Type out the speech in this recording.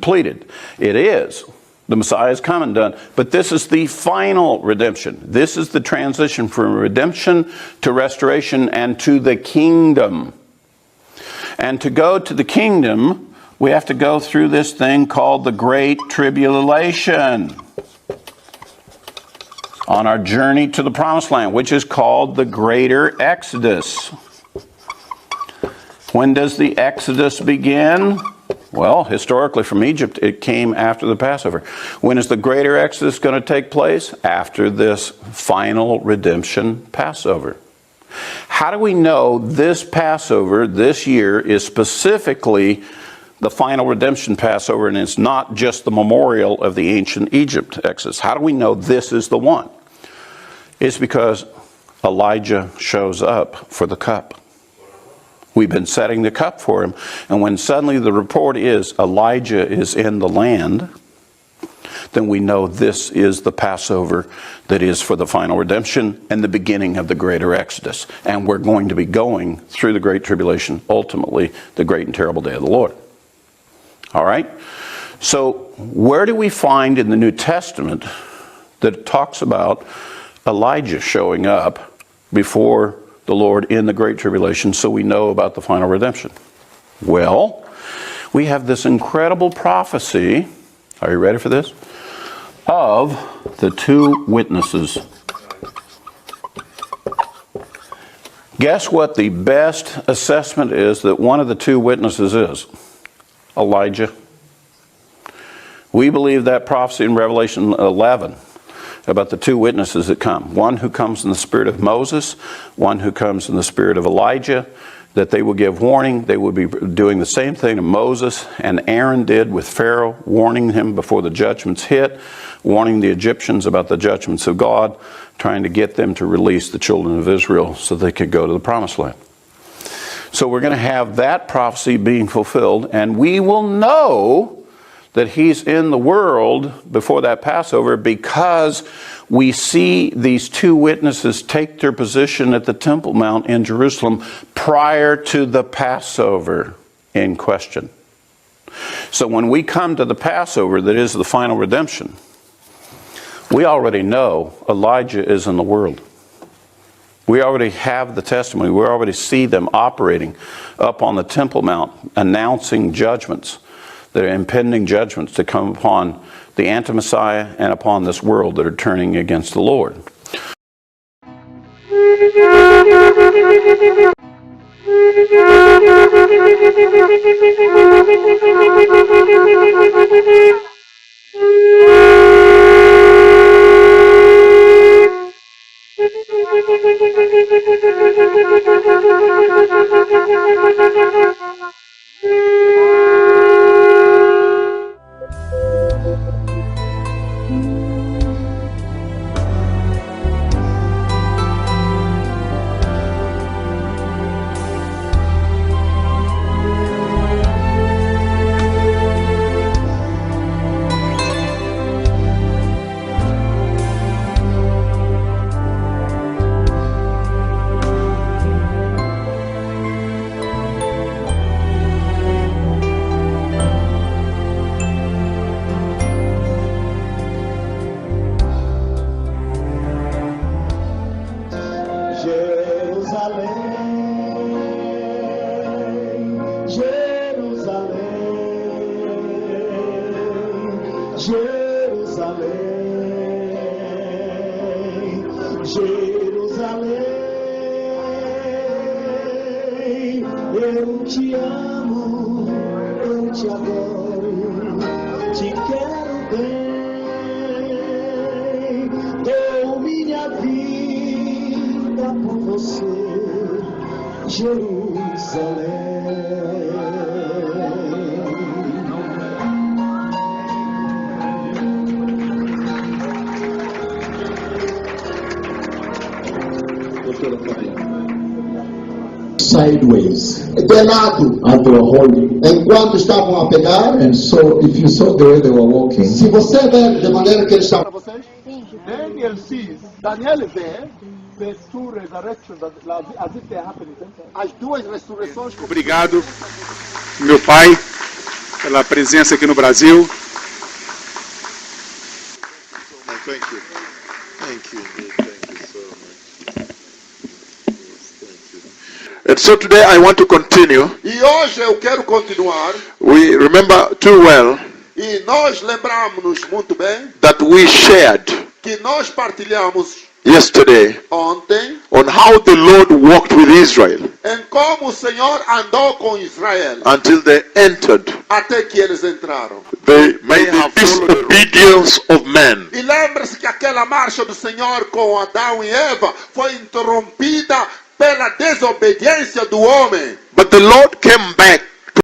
completed. It is. The Messiah is come and done. But this is the final redemption. This is the transition from redemption to restoration and to the kingdom. And to go to the kingdom, we have to go through this thing called the Great Tribulation on our journey to the Promised Land, which is called the Greater Exodus. When does the Exodus begin? Well, historically from Egypt, it came after the Passover. When is the Greater Exodus going to take place? After this final redemption Passover. How do we know this Passover this year is specifically the final redemption Passover and it's not just the memorial of the ancient Egypt Exodus? How do we know this is the one? It's because Elijah shows up for the cup. We've been setting the cup for him. And when suddenly the report is Elijah is in the land, then we know this is the Passover that is for the final redemption and the beginning of the greater Exodus. And we're going to be going through the Great Tribulation, ultimately the great and terrible day of the Lord. All right? So where do we find in the New Testament that it talks about Elijah showing up before the Lord in the Great Tribulation so we know about the final redemption? Well, we have this incredible prophecy, are you ready for this? Of the two witnesses. Guess what the best assessment is that one of the two witnesses is? Elijah. We believe that prophecy in Revelation 11 about the two witnesses that come. One who comes in the spirit of Moses, one who comes in the spirit of Elijah, that they will give warning. They will be doing the same thing that Moses and Aaron did with Pharaoh, warning him before the judgments hit, warning the Egyptians about the judgments of God, trying to get them to release the children of Israel so they could go to the Promised Land. So we're going to have that prophecy being fulfilled, and we will know that he's in the world before that Passover because we see these two witnesses take their position at the Temple Mount in Jerusalem prior to the Passover in question. So when we come to the Passover that is the final redemption, we already know Elijah is in the world. We already have the testimony. We already see them operating up on the Temple Mount, announcing judgments. That are impending judgments to come upon the anti-Messiah and upon this world that are turning against the Lord. Eu te amo, eu te adoro, te quero bem. Dou minha vida por você, Jerusalém. Sideways, De lado, as they were holding. enquanto estavam a pegar. And so, if you saw the way they were walking, Se você ver de maneira que eles estavam. Daniel sees, Daniel vê the two resurrections as if they happened. As duas ressurreições. Obrigado, meu pai, pela presença aqui no Brasil. Thank you. Thank you. Thank you so much. Yes, thank you. And so today I want to continue. E hoje eu quero continuar. We remember too well E nós lembramos muito bem that we shared que nós partilhamos yesterday ontem on how the Lord walked with Israel em como o Senhor andou com Israel until they entered. até que eles entraram. They may have disobedience of men. E lembre-se que aquela marcha do Senhor com Adão e Eva foi interrompida pela desobediência do homem. But the Lord came back